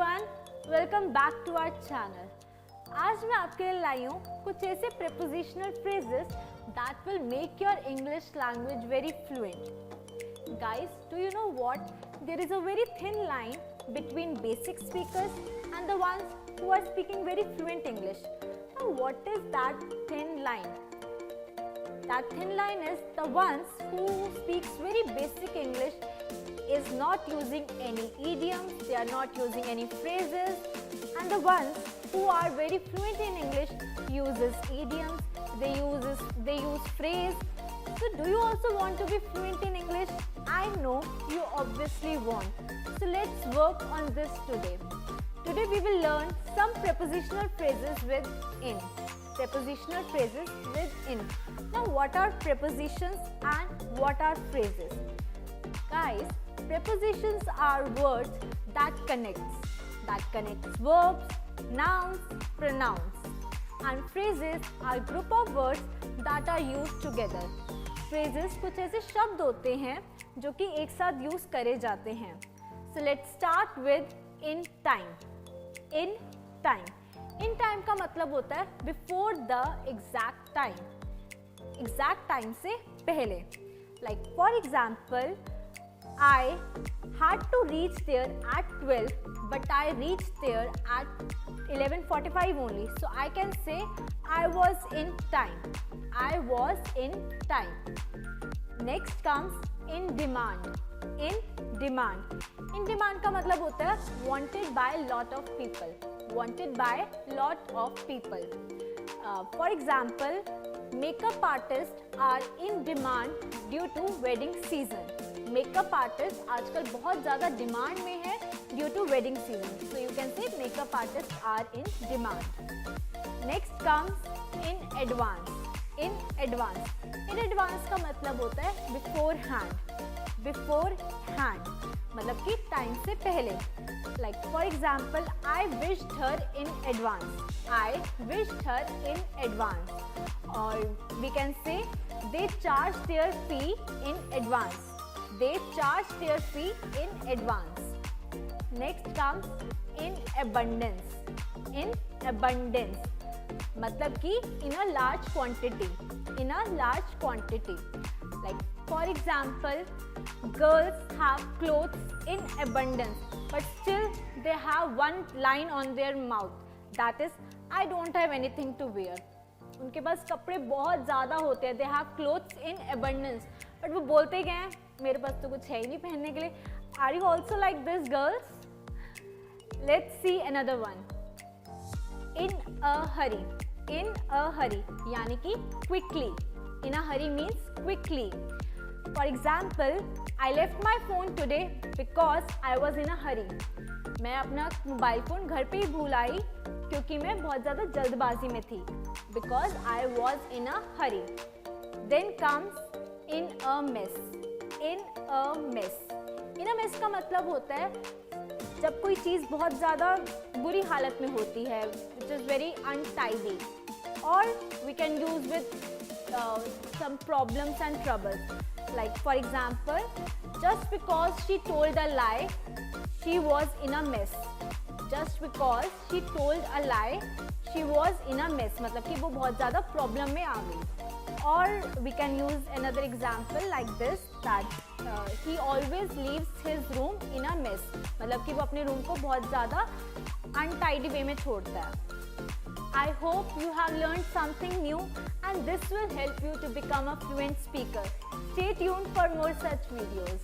everyone, welcome back to our channel. आज मैं आपके लिए लाई हूँ कुछ ऐसे prepositional phrases that will make your English language very fluent. Guys, do you know what? There is a very thin line between basic speakers and the ones who are speaking very fluent English. Now, what is that thin line? That thin line is the ones who speaks very basic English is not using any idioms, they are not using any phrases, and the ones who are very fluent in English uses idioms, they use phrase. So do you also want to be fluent in English? I know you obviously want. So let's work on this today. Today we will learn some prepositional phrases with in. Prepositional phrases with in. Now what are prepositions and what are phrases? Guys, prepositions are words that connects verbs, nouns, pronouns, and phrases are group of words that are used together. Phrases कुछ ऐसे शब्द होते हैं जो कि एक साथ use करे जाते हैं. So let's start with in time. In time. In time का मतलब होता है before the exact time. Exact time से पहले. Like for example, I had to reach there at 12, but I reached there at 11:45 only. So I can say I was in time. I was in time. Next comes in demand. In demand. In demand का मतलब होता है wanted by lot of people. Wanted by lot of people. For example, makeup artists are in demand due to wedding season. Makeup artist आजकल बहुत ज़्यादा demand में है due to wedding season. So you can say makeup artist are in demand. Next comes in advance. In advance. In advance का मतलब होता है before hand. Before hand मतलब कि टाइम से पहले. Like for example, I wished her in advance. I wished her in advance. और we can say they charge their fee in advance. They charge their fee in advance. Next comes in abundance. In abundance मतलब कि in a large quantity. In a large quantity. Like for example, girls have clothes in abundance, but still they have one line on their mouth. That is, I don't have anything to wear. उनके पास कपड़े बहुत ज़्यादा होते हैं. They have clothes in abundance. But वो बोलते क्या हैं, मेरे पास तो कुछ है ही नहीं पहनने के लिए. Are you also like this girls? Let's see another one. In a hurry. In a hurry यानी कि quickly. In a hurry means quickly. For example, I left my phone today because I was in a hurry. मैं अपना mobile phone घर पे ही भूल आई क्योंकि मैं बहुत ज़्यादा जल्दबाजी में थी. Because I was in a hurry. Then comes in a mess. In a mess. In a mess का मतलब होता है जब कोई चीज़ बहुत ज़्यादा बुरी हालत में होती है, which is very untidy, or we can use with some problems and troubles. Like for example, just because she told a lie, she was in a mess. Just because she told a lie, she was in a mess. मतलब कि वो बहुत ज़्यादा problem में आ गई. Or we can use another example like this, that he always leaves his room in a mess. मतलब कि वो अपने रूम को बहुत ज़्यादा untidy way में छोड़ता है. I hope you have learned something new and this will help you to become a fluent speaker. Stay tuned for more such videos.